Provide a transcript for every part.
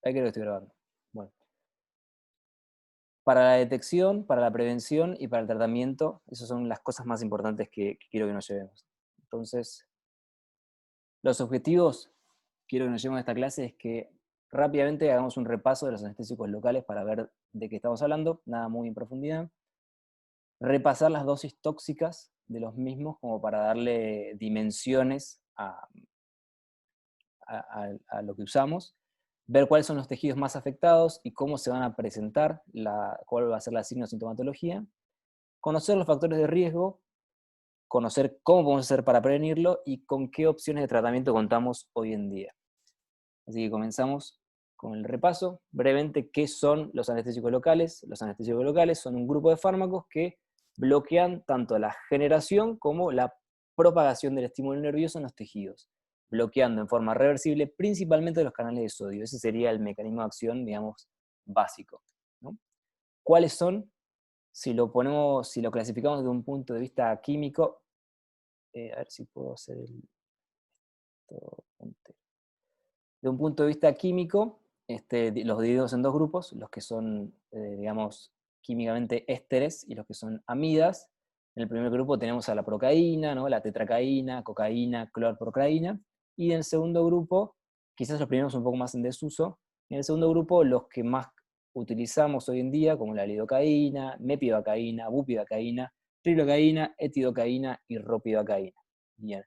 Ahí creo que estoy grabando. Bueno, para la detección, para la prevención y para el tratamiento, esas son las cosas más importantes que quiero que nos llevemos. Entonces, los objetivos, quiero que nos llevemos a esta clase, es que rápidamente hagamos un repaso de los anestésicos locales para ver de qué estamos hablando, nada muy en profundidad. Repasar las dosis tóxicas de los mismos como para darle dimensiones a lo que usamos, ver cuáles son los tejidos más afectados y cómo se van a presentar, cuál va a ser la signosintomatología, conocer los factores de riesgo, conocer cómo podemos hacer para prevenirlo y con qué opciones de tratamiento contamos hoy en día. Así que comenzamos con el repaso. Brevemente, ¿qué son los anestésicos locales? Los anestésicos locales son un grupo de fármacos que bloquean tanto la generación como la propagación del estímulo nervioso en los tejidos, bloqueando en forma reversible principalmente los canales de sodio. Ese sería el mecanismo de acción, digamos, básico, ¿no? ¿Cuáles son? Si lo clasificamos desde un punto de vista químico, a ver si puedo hacer de un punto de vista químico, los dividimos en dos grupos, los que son, digamos, químicamente ésteres y los que son amidas. En el primer grupo tenemos a la procaína, ¿no? La tetracaína, cocaína, clorprocaína. Y en el segundo grupo, quizás los primeros un poco más en desuso, en el segundo grupo los que más utilizamos hoy en día, como la lidocaína, mepivacaína, bupivacaína, trilocaína, etidocaína y ropivacaína. Bien.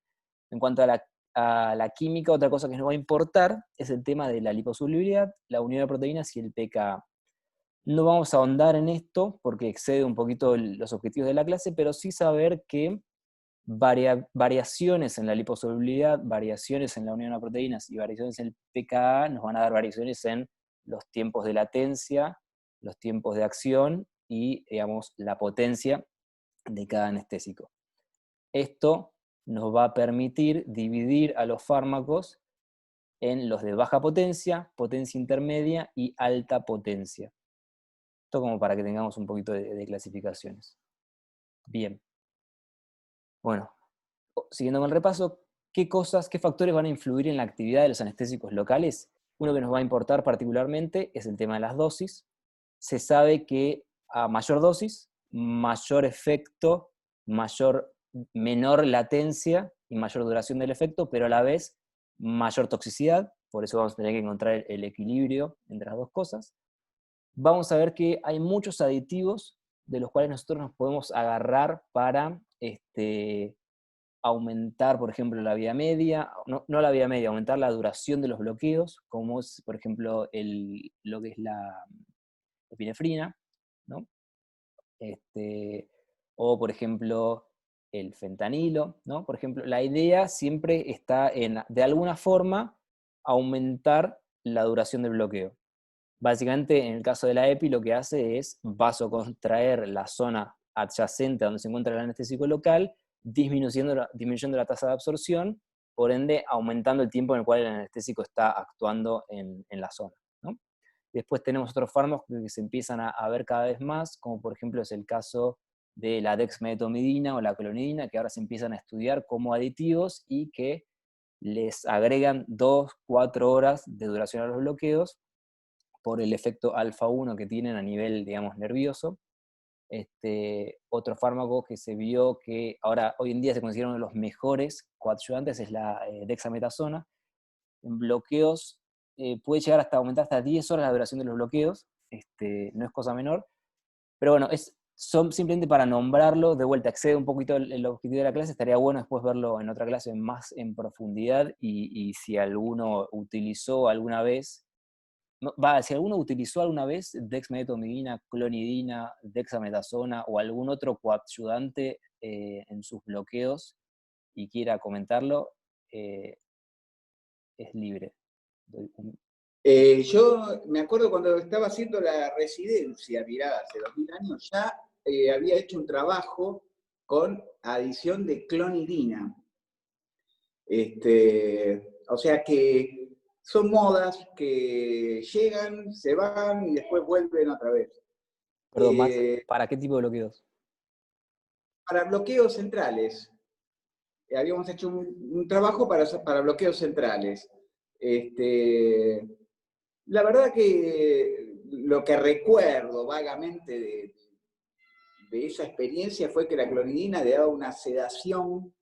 En cuanto a la química, otra cosa que nos va a importar es el tema de la liposolubilidad, la unión de proteínas y el pKa. No vamos a ahondar en esto porque excede un poquito los objetivos de la clase, pero sí saber que variaciones en la liposolubilidad, variaciones en la unión de proteínas y variaciones en el pKa nos van a dar variaciones en los tiempos de latencia, los tiempos de acción y, digamos, la potencia de cada anestésico. Esto nos va a permitir dividir a los fármacos en los de baja potencia, potencia intermedia y alta potencia. Esto como para que tengamos un poquito de clasificaciones. Bien. Bueno, siguiendo con el repaso, ¿qué factores van a influir en la actividad de los anestésicos locales? Uno que nos va a importar particularmente es el tema de las dosis. Se sabe que a mayor dosis, mayor efecto, menor latencia y mayor duración del efecto, pero a la vez mayor toxicidad. Por eso vamos a tener que encontrar el equilibrio entre las dos cosas. Vamos a ver que hay muchos aditivos de los cuales nosotros nos podemos agarrar para aumentar, por ejemplo, la vida media, no la vida media, aumentar la duración de los bloqueos, como es, por ejemplo, lo que es la epinefrina, ¿no? O, por ejemplo, el fentanilo, ¿no? Por ejemplo, la idea siempre está en, de alguna forma, aumentar la duración del bloqueo. Básicamente, en el caso de la EPI, lo que hace es vasocontraer la zona adyacente a donde se encuentra el anestésico local, disminuyendo la tasa de absorción, por ende, aumentando el tiempo en el cual el anestésico está actuando en la zona, ¿no? Después tenemos otros fármacos que se empiezan a ver cada vez más, como por ejemplo es el caso de la dexmedetomidina o la clonidina, que ahora se empiezan a estudiar como aditivos y que les agregan 2-4 horas de duración a los bloqueos por el efecto alfa-1 que tienen a nivel, digamos, nervioso. Otro fármaco que se vio que ahora hoy en día se considera uno de los mejores coadyuvantes es la dexametasona. En bloqueos puede llegar hasta aumentar hasta 10 horas la duración de los bloqueos, no es cosa menor, pero bueno, son simplemente para nombrarlo, de vuelta, excede un poquito el objetivo de la clase, estaría bueno después verlo en otra clase más en profundidad y si alguno utilizó alguna vez, si alguno utilizó alguna vez dexmedetomidina, clonidina, dexametasona o algún otro coadyuvante en sus bloqueos y quiera comentarlo, es libre. Yo me acuerdo cuando estaba haciendo la residencia, mirá, hace 2000 años, ya había hecho un trabajo con adición de clonidina. O sea que son modas que llegan, se van y después vuelven otra vez. Perdón, Max, ¿para qué tipo de bloqueos? Para bloqueos centrales. Habíamos hecho un trabajo para bloqueos centrales. La verdad que lo que recuerdo vagamente de esa experiencia fue que la clonidina le daba una sedación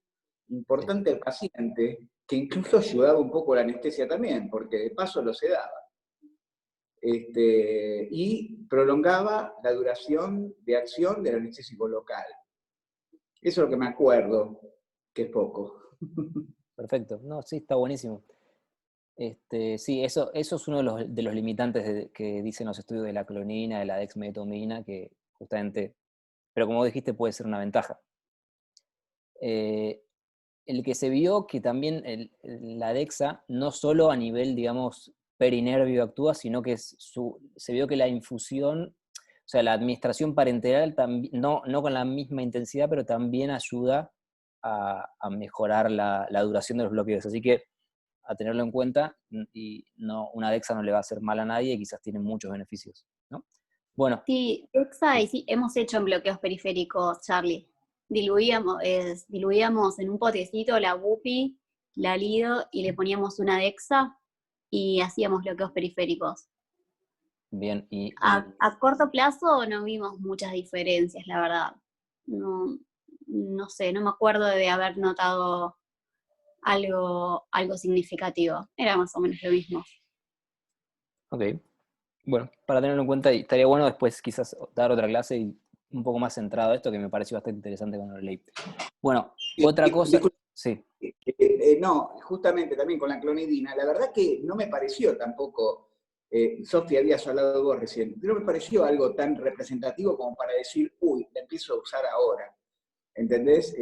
Sí, importante al paciente, que incluso ayudaba un poco la anestesia también, porque de paso lo sedaba. Y prolongaba la duración de acción del anestésico local. Eso es lo que me acuerdo, que es poco. perfecto. No, sí, está buenísimo. Sí, eso es uno de los limitantes que dicen los estudios de la clonina, de la dexmedetomidina, que justamente, pero como dijiste, puede ser una ventaja. Eh, el que se vio que también la DEXA, no solo a nivel, digamos, perinervio actúa, sino que se vio que la infusión, o sea, la administración parenteral, no con la misma intensidad, pero también ayuda a mejorar la duración de los bloqueos. Así que a tenerlo en cuenta, y no, una DEXA no le va a hacer mal a nadie y quizás tiene muchos beneficios, ¿no? Bueno, Sí, Dexa, y sí, sí, hemos hecho en bloqueos periféricos, Charlie. Diluíamos en un potecito la Bupi, la Lido, y le poníamos una Dexa y hacíamos bloqueos periféricos. bien, A corto plazo no vimos muchas diferencias, la verdad. No, no sé, no me acuerdo de haber notado algo significativo. Era más o menos lo mismo. ok. Bueno, para tenerlo en cuenta, y estaría bueno después quizás dar otra clase y un poco más centrado a esto, que me pareció bastante interesante cuando lo leí. Bueno, otra cosa, Disculpe, sí, no, justamente también con la clonidina, la verdad que no me pareció tampoco, Sofía, habías hablado vos recién, no me pareció algo tan representativo como para decir, uy, la empiezo a usar ahora. ¿Entendés?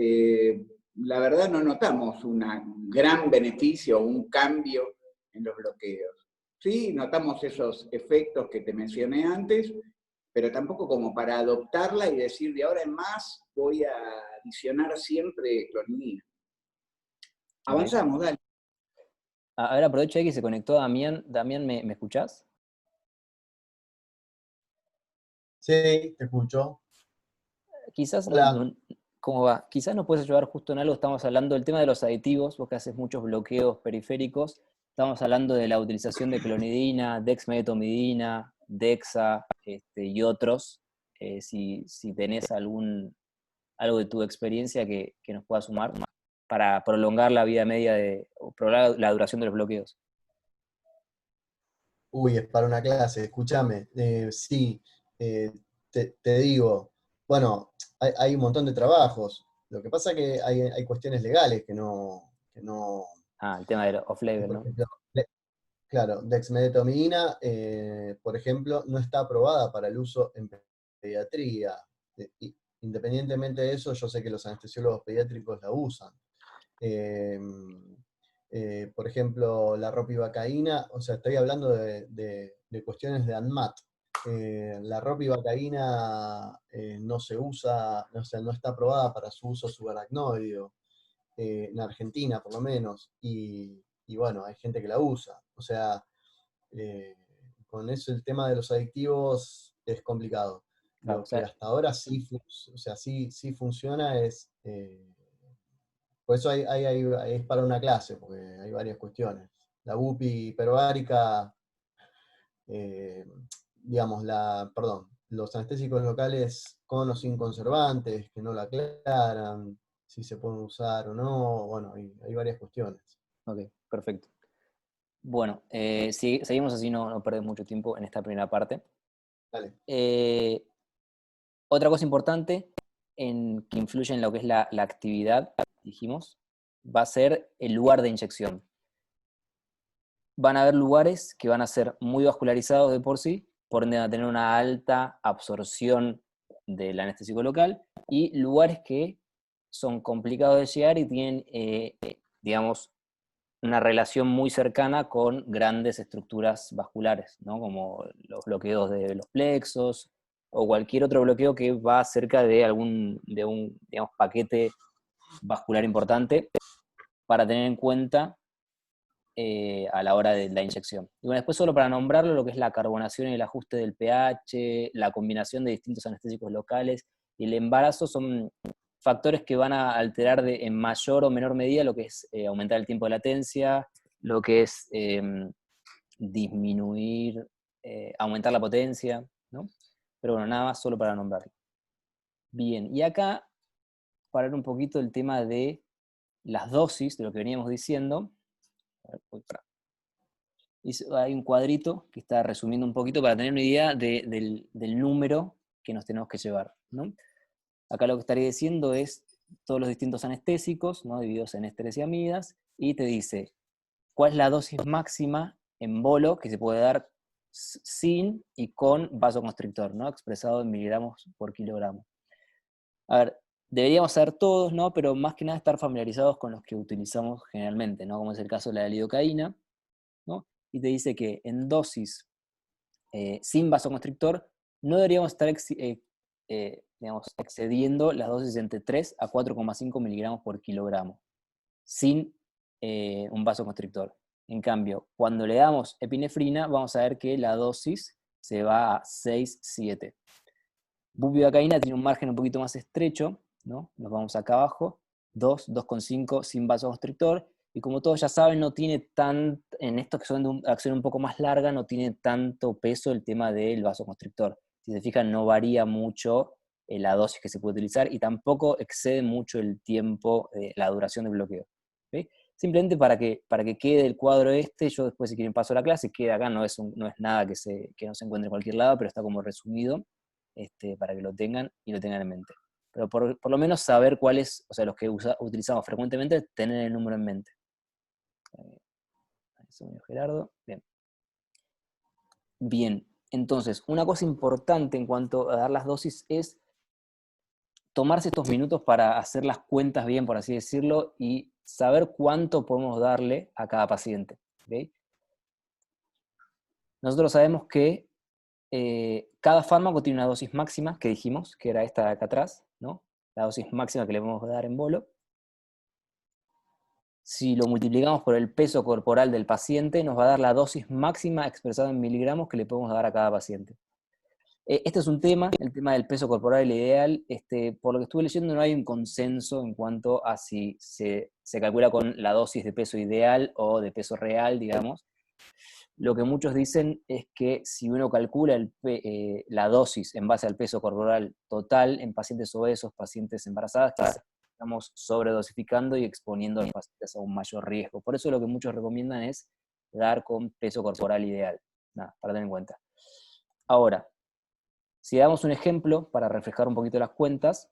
La verdad no notamos un gran beneficio o un cambio en los bloqueos. Sí, notamos esos efectos que te mencioné antes, pero tampoco como para adoptarla y decir de ahora en más voy a adicionar siempre clonidina. ok. Avanzamos, dale. A ver, aprovecho ahí que se conectó Damián. Damián, ¿me escuchás? Sí, te escucho. Quizás, Hola. ¿cómo va? Quizás nos puedes ayudar justo en algo, estamos hablando del tema de los aditivos, vos que haces muchos bloqueos periféricos, estamos hablando de la utilización de clonidina, dexmedetomidina, dexa, y otros. Si tenés algo de tu experiencia que nos pueda sumar para prolongar la vida media o prolongar la duración de los bloqueos. Uy, es para una clase, escúchame. Sí, eh, te digo, bueno, hay un montón de trabajos. Lo que pasa es que hay cuestiones legales que no, Ah, el tema de off-label, por ¿no? ejemplo, claro, dexmedetomidina, por ejemplo, no está aprobada para el uso en pediatría. Independientemente de eso, yo sé que los anestesiólogos pediátricos la usan. Eh, por ejemplo, la ropivacaína, o sea, estoy hablando de cuestiones de ANMAT. La ropivacaína no se usa, o sea, no está aprobada para su uso subaracnoideo, en Argentina por lo menos, y bueno, hay gente que la usa. O sea, con eso el tema de los adictivos es complicado. Claro, o Lo que sea, hasta ahora sí, o sea, sí funciona es... por eso es para una clase, porque hay varias cuestiones. La UPI hiperbárica, eh, digamos, perdón, los anestésicos locales con o sin conservantes, que no la aclaran, si se pueden usar o no, bueno, hay varias cuestiones. ok, perfecto. Bueno, seguimos así, no perdemos mucho tiempo en esta primera parte. Dale. Eh, Otra cosa importante que influye en lo que es la actividad, dijimos, va a ser el lugar de inyección. Van a haber lugares que van a ser muy vascularizados de por sí, por ende van a tener una alta absorción del anestésico local, y lugares que son complicados de llegar y tienen, digamos, una relación muy cercana con grandes estructuras vasculares, ¿no? Como los bloqueos de los plexos o cualquier otro bloqueo que va cerca de un digamos, paquete vascular importante para tener en cuenta a la hora de la inyección. Y bueno, después solo para nombrarlo, lo que es la carbonación y el ajuste del pH, la combinación de distintos anestésicos locales y el embarazo son factores que van a alterar en mayor o menor medida lo que es aumentar el tiempo de latencia, lo que es disminuir, aumentar la potencia, ¿no? Pero bueno, nada más solo para nombrarlo. Bien, y acá, para ver un poquito el tema de las dosis, de lo que veníamos diciendo, a ver, hay un cuadrito que está resumiendo un poquito para tener una idea del número que nos tenemos que llevar, ¿no? Acá lo que estaría diciendo es todos los distintos anestésicos, ¿no? Divididos en ésteres y amidas, y te dice cuál es la dosis máxima en bolo que se puede dar sin y con vasoconstrictor, ¿no? Expresado en miligramos por kilogramo. A ver, deberíamos saber todos, ¿no? Pero más que nada estar familiarizados con los que utilizamos generalmente, ¿no? Como es el caso de la lidocaína, ¿no? Y te dice que en dosis sin vasoconstrictor no deberíamos estar digamos, excediendo las dosis entre 3 a 4,5 miligramos por kilogramo, sin un vasoconstrictor. En cambio, cuando le damos epinefrina, vamos a ver que la dosis se va a 6-7. Bupivacaína tiene un margen un poquito más estrecho, ¿no? Nos vamos acá abajo, 2,5 sin vasoconstrictor, y como todos ya saben, no tiene en estos que son de acción un poco más larga, no tiene tanto peso el tema del vasoconstrictor. Si se fijan, no varía mucho la dosis que se puede utilizar, y tampoco excede mucho el tiempo, la duración del bloqueo. ¿Okay? Simplemente para que quede el cuadro yo después si quieren paso a la clase, queda acá, no es nada que no se encuentre en cualquier lado, pero está como resumido, para que lo tengan y lo tengan en mente. Pero por lo menos saber cuáles, o sea, los que utilizamos frecuentemente, tener el número en mente. Gerardo. Bien. Bien, entonces, una cosa importante en cuanto a dar las dosis es tomarse estos minutos para hacer las cuentas bien, por así decirlo, y saber cuánto podemos darle a cada paciente. ¿Okay? Nosotros sabemos que cada fármaco tiene una dosis máxima, que dijimos, que era esta de acá atrás, ¿no? La dosis máxima que le podemos dar en bolo. Si lo multiplicamos por el peso corporal del paciente, nos va a dar la dosis máxima expresada en miligramos que le podemos dar a cada paciente. Este es un tema, el tema del peso corporal ideal. Por lo que estuve leyendo, no hay un consenso en cuanto a si se calcula con la dosis de peso ideal o de peso real, digamos. Lo que muchos dicen es que si uno calcula la dosis en base al peso corporal total en pacientes obesos, pacientes embarazadas, estamos sobredosificando y exponiendo a los pacientes a un mayor riesgo. Por eso lo que muchos recomiendan es dar con peso corporal ideal. Nada, para tener en cuenta. Ahora, si damos un ejemplo para reflejar un poquito las cuentas,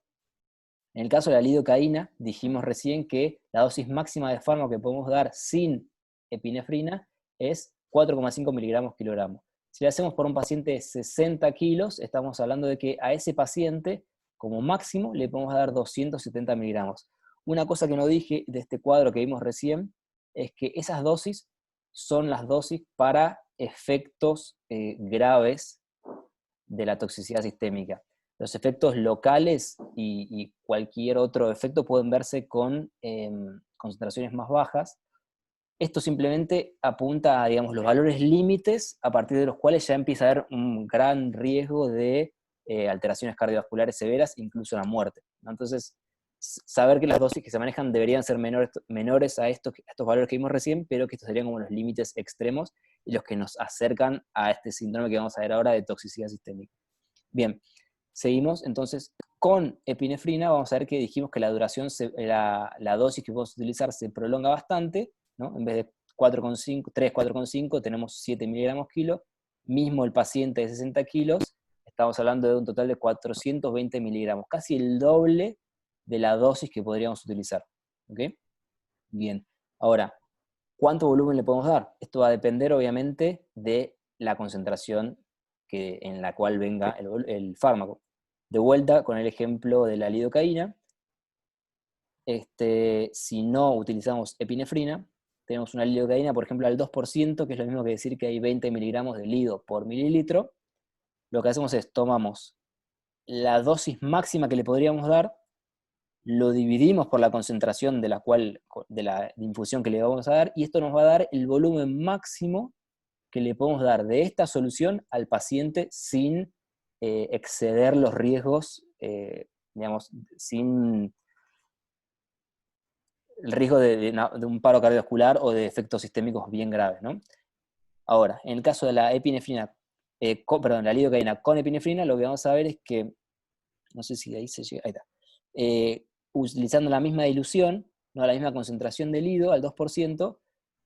en el caso de la lidocaína, dijimos recién que la dosis máxima de fármaco que podemos dar sin epinefrina es 4,5 miligramos kilogramo. Si lo hacemos por un paciente de 60 kilos, estamos hablando de que a ese paciente, como máximo, le podemos dar 270 miligramos. Una cosa que no dije de este cuadro que vimos recién, es que esas dosis son las dosis para efectos graves de la toxicidad sistémica. Los efectos locales y cualquier otro efecto pueden verse con concentraciones más bajas. Esto simplemente apunta a, digamos, los valores límites a partir de los cuales ya empieza a haber un gran riesgo de alteraciones cardiovasculares severas, incluso la muerte, ¿no? Entonces, saber que las dosis que se manejan deberían ser menores a estos valores que vimos recién, pero que estos serían como los límites extremos y los que nos acercan a este síndrome que vamos a ver ahora de toxicidad sistémica. Bien, seguimos entonces con epinefrina. Vamos a ver que dijimos que la duración, la dosis que podemos utilizar se prolonga bastante, ¿no? En vez de 4,5 tenemos 7 miligramos kilo. Mismo el paciente de 60 kilos, estamos hablando de un total de 420 miligramos, casi el doble de la dosis que podríamos utilizar. ¿Okay? Bien, ahora, ¿cuánto volumen le podemos dar? Esto va a depender obviamente de la concentración en la cual venga el fármaco. De vuelta con el ejemplo de la lidocaína, si no utilizamos epinefrina, tenemos una lidocaína, por ejemplo, al 2%, que es lo mismo que decir que hay 20 miligramos de lido por mililitro. Lo que hacemos es, tomamos la dosis máxima que le podríamos dar, lo dividimos por la concentración de la infusión que le vamos a dar, y esto nos va a dar el volumen máximo que le podemos dar de esta solución al paciente sin exceder los riesgos, digamos, sin el riesgo de un paro cardiovascular o de efectos sistémicos bien graves, ¿no? Ahora, en el caso de la epinefrina, la lidocaína con epinefrina, lo que vamos a ver es que, no sé si ahí se llega, ahí está, utilizando la misma dilución, ¿no? La misma concentración de lido al 2%,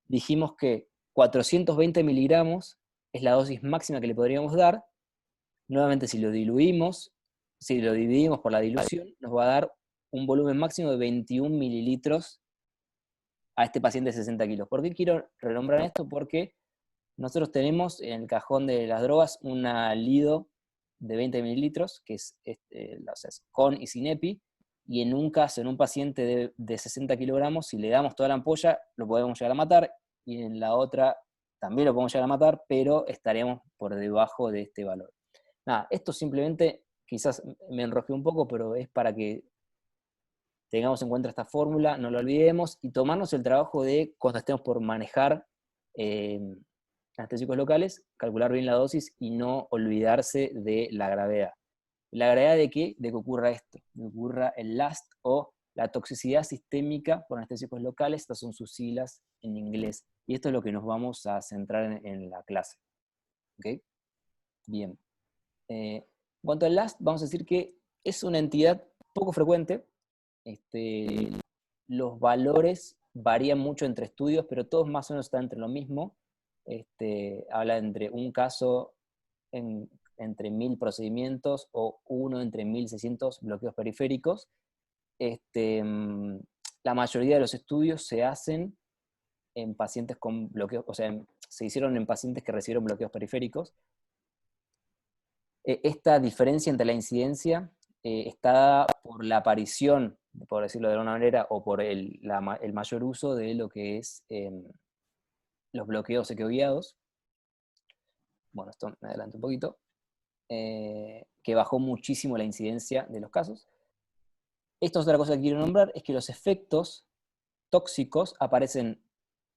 dijimos que 420 miligramos es la dosis máxima que le podríamos dar. Nuevamente, si lo dividimos por la dilución, nos va a dar un volumen máximo de 21 mililitros a este paciente de 60 kilos. ¿Por qué quiero renombrar esto? Porque nosotros tenemos en el cajón de las drogas una lido de 20 mililitros, que es, o sea, es con y sin epi, y en un caso, en un paciente de 60 kilogramos, si le damos toda la ampolla, lo podemos llegar a matar, y en la otra también lo podemos llegar a matar, pero estaremos por debajo de este valor. Nada, esto simplemente, quizás me enrosqué un poco, pero es para que tengamos en cuenta esta fórmula, no lo olvidemos, y tomarnos el trabajo de, cuando estemos por manejar anestésicos locales, calcular bien la dosis y no olvidarse de la gravedad. ¿La gravedad de qué? De que ocurra esto, de que ocurra el LAST o la toxicidad sistémica por anestésicos locales. Estas son sus siglas en inglés. Y esto es lo que nos vamos a centrar en la clase. ¿Ok? Bien. En cuanto al LAST, vamos a decir que es una entidad poco frecuente. Los valores varían mucho entre estudios, pero todos más o menos están entre lo mismo. Habla entre un caso entre 1000 procedimientos o uno entre 1600 bloqueos periféricos. La mayoría de los estudios se hacen en pacientes con bloqueos, o sea, se hicieron en pacientes que recibieron bloqueos periféricos. Esta diferencia entre la incidencia está dada por la aparición, por decirlo de alguna manera, o por el mayor uso de lo que es los bloqueos equioguiados. Bueno, esto me adelanto un poquito. Que bajó muchísimo la incidencia de los casos. Esto es otra cosa que quiero nombrar, es que los efectos tóxicos aparecen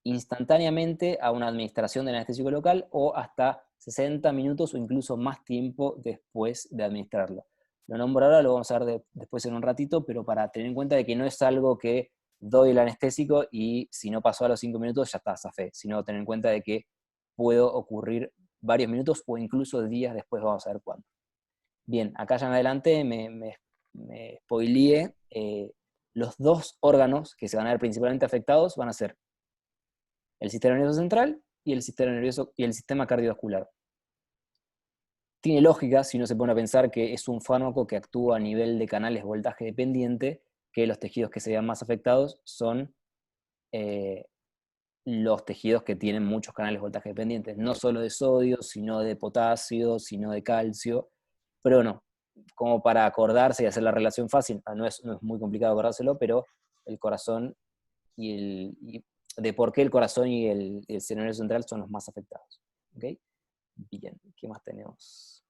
instantáneamente a una administración del anestésico local o hasta 60 minutos o incluso más tiempo después de administrarlo. Lo nombro ahora, lo vamos a ver después en un ratito, pero para tener en cuenta de que no es algo que doy el anestésico y si no pasó a los 5 minutos ya está, zafé, sino tener en cuenta de que puede ocurrir varios minutos o incluso días después, vamos a ver cuándo. Bien, acá ya en adelante me spoileé. Los dos órganos que se van a ver principalmente afectados van a ser el sistema nervioso central y el sistema nervioso y el sistema cardiovascular. Tiene lógica si uno se pone a pensar que es un fármaco que actúa a nivel de canales voltaje dependiente, que los tejidos que se vean más afectados son los tejidos que tienen muchos canales voltaje dependientes, no solo de sodio, sino de potasio, sino de calcio, pero no, como para acordarse y hacer la relación fácil, no es muy complicado acordárselo, pero el corazón y de por qué el corazón y el sistema nervioso central son los más afectados. ¿Okay? Bien, ¿qué más tenemos?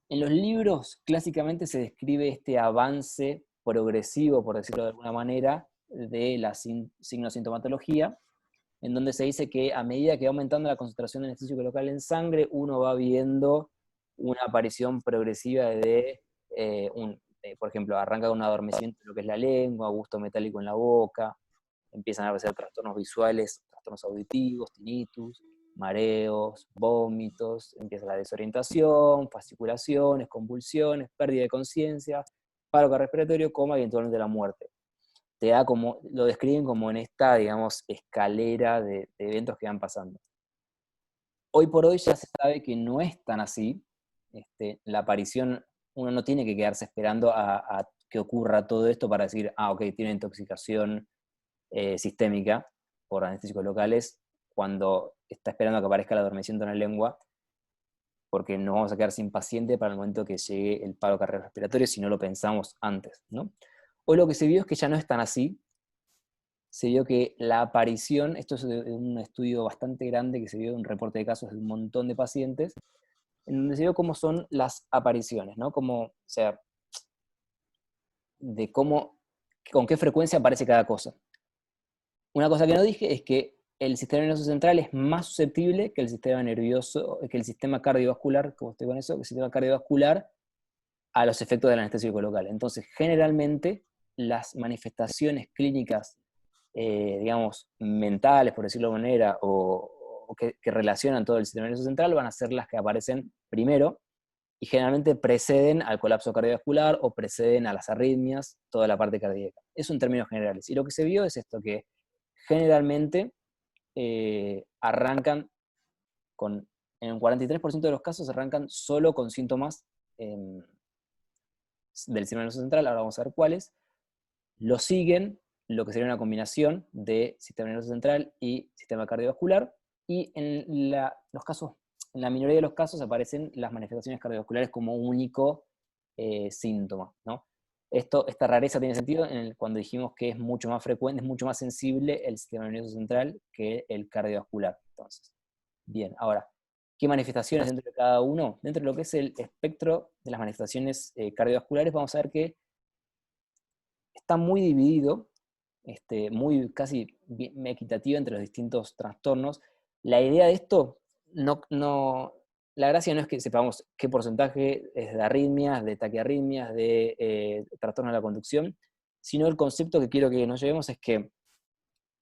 En los libros clásicamente se describe este avance progresivo, por decirlo de alguna manera, de la signosintomatología, en donde se dice que a medida que va aumentando la concentración de anestésico local en sangre, uno va viendo una aparición progresiva de, por ejemplo, arranca con un adormecimiento de lo que es la lengua, gusto metálico en la boca, empiezan a aparecer trastornos visuales, trastornos auditivos, tinnitus, mareos, vómitos, empieza la desorientación, fasciculaciones, convulsiones, pérdida de conciencia, paro cardiorrespiratorio, coma y eventualmente la muerte. Te da como, lo describen como en esta, digamos, escalera de eventos que van pasando. Hoy por hoy ya se sabe que no es tan así. La aparición, uno no tiene que quedarse esperando a que ocurra todo esto para decir, ok, tiene intoxicación sistémica por anestésicos locales, cuando está esperando a que aparezca el adormecimiento en la lengua, porque nos vamos a quedar sin paciente para el momento que llegue el paro cardiorrespiratorio si no lo pensamos antes, ¿no? Hoy lo que se vio es que ya no es tan así. Se vio que la aparición, esto es de un estudio bastante grande que se vio, un reporte de casos de un montón de pacientes, en donde se vio cómo son las apariciones, ¿no? Como, o sea, de cómo, con qué frecuencia aparece cada cosa. Una cosa que no dije es que el sistema nervioso central es más susceptible que el sistema nervioso, que el sistema cardiovascular, como estoy con eso, que el sistema cardiovascular a los efectos del anestésico local. Entonces, generalmente, las manifestaciones clínicas, digamos, mentales, por decirlo de alguna manera, o o que relacionan todo el sistema nervioso central van a ser las que aparecen primero, y generalmente preceden al colapso cardiovascular o preceden a las arritmias, toda la parte cardíaca. Eso en términos generales. Y lo que se vio es esto, que generalmente arrancan en un 43% de los casos arrancan solo con síntomas del sistema nervioso central, ahora vamos a ver cuáles. Lo siguen lo que sería una combinación de sistema nervioso central y sistema cardiovascular, y en la minoría de los casos aparecen las manifestaciones cardiovasculares como único síntoma, ¿no? Esta rareza tiene sentido cuando dijimos que es mucho más frecuente, es mucho más sensible el sistema nervioso central que el cardiovascular. Entonces, bien, ahora, ¿qué manifestaciones dentro de cada uno? Dentro de lo que es el espectro de las manifestaciones cardiovasculares, vamos a ver que está muy dividido, muy casi equitativo entre los distintos trastornos. La idea de esto, la gracia no es que sepamos qué porcentaje es de arritmias, de taquiarritmias, de trastorno de la conducción, sino el concepto que quiero que nos llevemos es que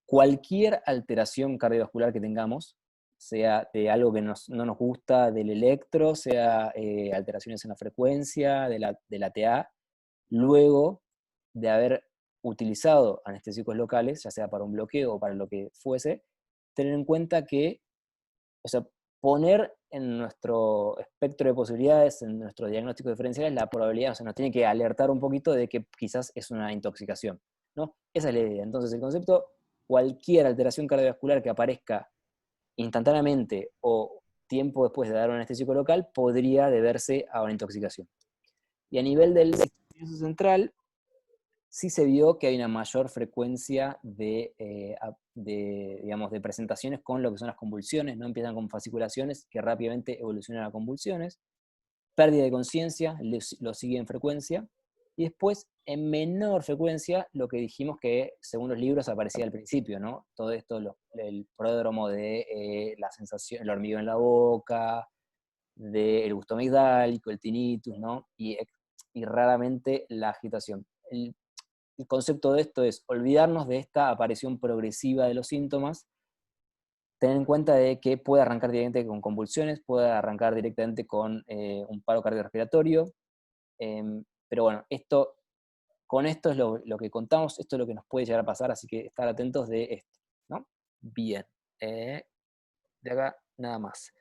cualquier alteración cardiovascular que tengamos, sea de algo que no nos gusta del electro, sea alteraciones en la frecuencia de la TA, luego de haber utilizado anestésicos locales, ya sea para un bloqueo o para lo que fuese, tener en cuenta que, o sea, poner en nuestro espectro de posibilidades, en nuestro diagnóstico diferencial, la probabilidad, o sea, nos tiene que alertar un poquito de que quizás es una intoxicación, ¿no? Esa es la idea. Entonces, el concepto, cualquier alteración cardiovascular que aparezca instantáneamente o tiempo después de dar un anestésico local, podría deberse a una intoxicación. Y a nivel del sistema nervioso central, sí se vio que hay una mayor frecuencia digamos, de presentaciones con lo que son las convulsiones, ¿no? Empiezan con fasciculaciones que rápidamente evolucionan a convulsiones, pérdida de conciencia, lo sigue en frecuencia, y después, en menor frecuencia, lo que dijimos que, según los libros, aparecía al principio, ¿no? Todo esto, el pródromo de la sensación, el hormigueo en la boca, del gusto amigdálico, el tinnitus, ¿no? Y raramente la agitación. El concepto de esto es olvidarnos de esta aparición progresiva de los síntomas, tener en cuenta de que puede arrancar directamente con convulsiones, puede arrancar directamente con un paro cardiorrespiratorio, pero bueno, con esto es lo que contamos, esto es lo que nos puede llegar a pasar, así que estar atentos de esto, ¿no? Bien, de acá nada más.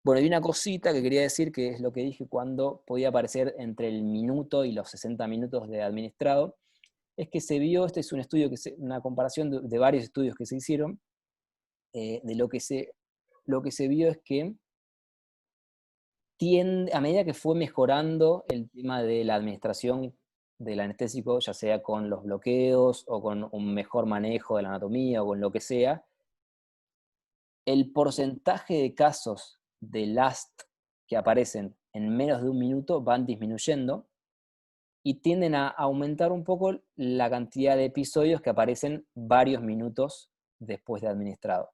Bueno, y una cosita que quería decir, que es lo que dije cuando podía aparecer entre el minuto y los 60 minutos de administrado, es que se vio, este es un estudio, una comparación de varios estudios que se hicieron, de lo que se vio es que a medida que fue mejorando el tema de la administración del anestésico, ya sea con los bloqueos o con un mejor manejo de la anatomía o con lo que sea, el porcentaje de casos de LAST que aparecen en menos de un minuto van disminuyendo, y tienden a aumentar un poco la cantidad de episodios que aparecen varios minutos después de administrado.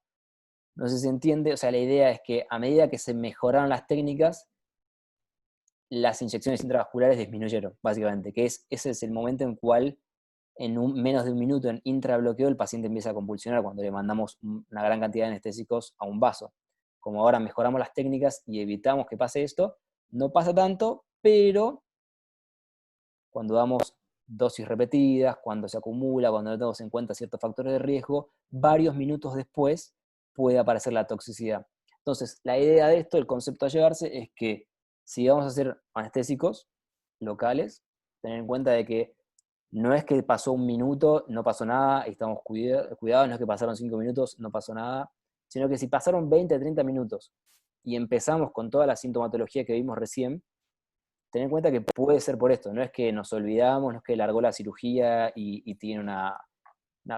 No sé si se entiende, o sea, la idea es que a medida que se mejoraron las técnicas, las inyecciones intravasculares disminuyeron, básicamente, que ese es el momento en cual en menos de un minuto en intrabloqueo el paciente empieza a convulsionar cuando le mandamos una gran cantidad de anestésicos a un vaso. Como ahora mejoramos las técnicas y evitamos que pase esto, no pasa tanto, pero cuando damos dosis repetidas, cuando se acumula, cuando no tenemos en cuenta ciertos factores de riesgo, varios minutos después puede aparecer la toxicidad. Entonces, la idea de esto, el concepto a llevarse, es que si vamos a hacer anestésicos locales, tener en cuenta de que no es que pasó un minuto, no pasó nada, y estamos cuidados, no es que pasaron 5 minutos, no pasó nada, sino que si pasaron 20, 30 minutos y empezamos con toda la sintomatología que vimos recién, ten en cuenta que puede ser por esto, no es que nos olvidamos, no es que largó la cirugía y tiene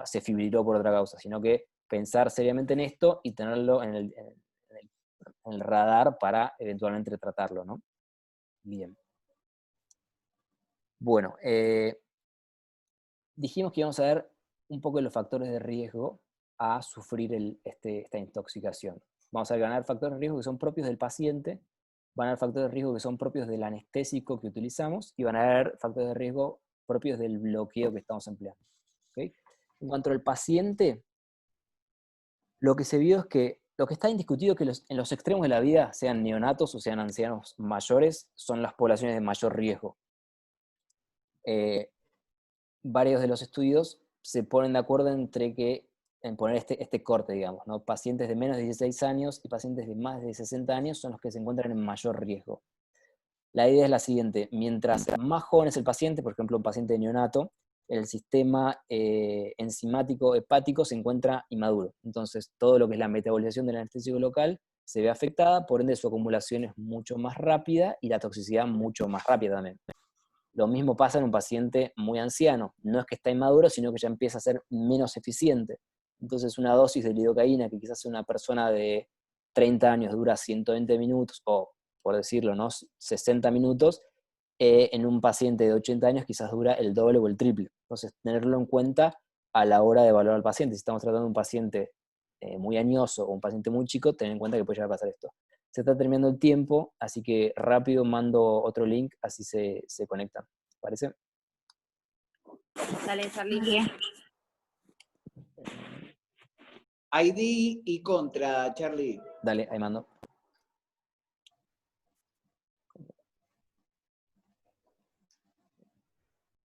se fibriló por otra causa, sino que pensar seriamente en esto y tenerlo en el radar para eventualmente tratarlo, ¿no? Bien. Bueno, dijimos que íbamos a ver un poco de los factores de riesgo a sufrir esta intoxicación. Vamos a ganar factores de riesgo que son propios del paciente, van a haber factores de riesgo que son propios del anestésico que utilizamos, y van a haber factores de riesgo propios del bloqueo que estamos empleando. ¿Okay? En cuanto al paciente, lo que se vio es que Lo que está indiscutido es que en los extremos de la vida, sean neonatos o sean ancianos mayores, son las poblaciones de mayor riesgo. Varios de los estudios se ponen de acuerdo en poner este corte, digamos, ¿no? Pacientes de menos de 16 años y pacientes de más de 60 años son los que se encuentran en mayor riesgo. La idea es la siguiente: mientras más joven es el paciente, por ejemplo un paciente neonato, el sistema enzimático hepático se encuentra inmaduro. Entonces todo lo que es la metabolización del anestésico local se ve afectada, por ende su acumulación es mucho más rápida y la toxicidad mucho más rápida también. Lo mismo pasa en un paciente muy anciano. No es que está inmaduro, sino que ya empieza a ser menos eficiente. Entonces una dosis de lidocaína que quizás una persona de 30 años dura 120 minutos, o por decirlo, ¿no? 60 minutos, en un paciente de 80 años quizás dura el doble o el triple. Entonces tenerlo en cuenta a la hora de evaluar al paciente. Si estamos tratando de un paciente muy añoso o un paciente muy chico, tener en cuenta que puede llegar a pasar esto. Se está terminando el tiempo, así que rápido mando otro link, así se conectan. ¿Parece? Dale, Charlie. Bien. ID y contra, Charlie. Dale, ahí mando.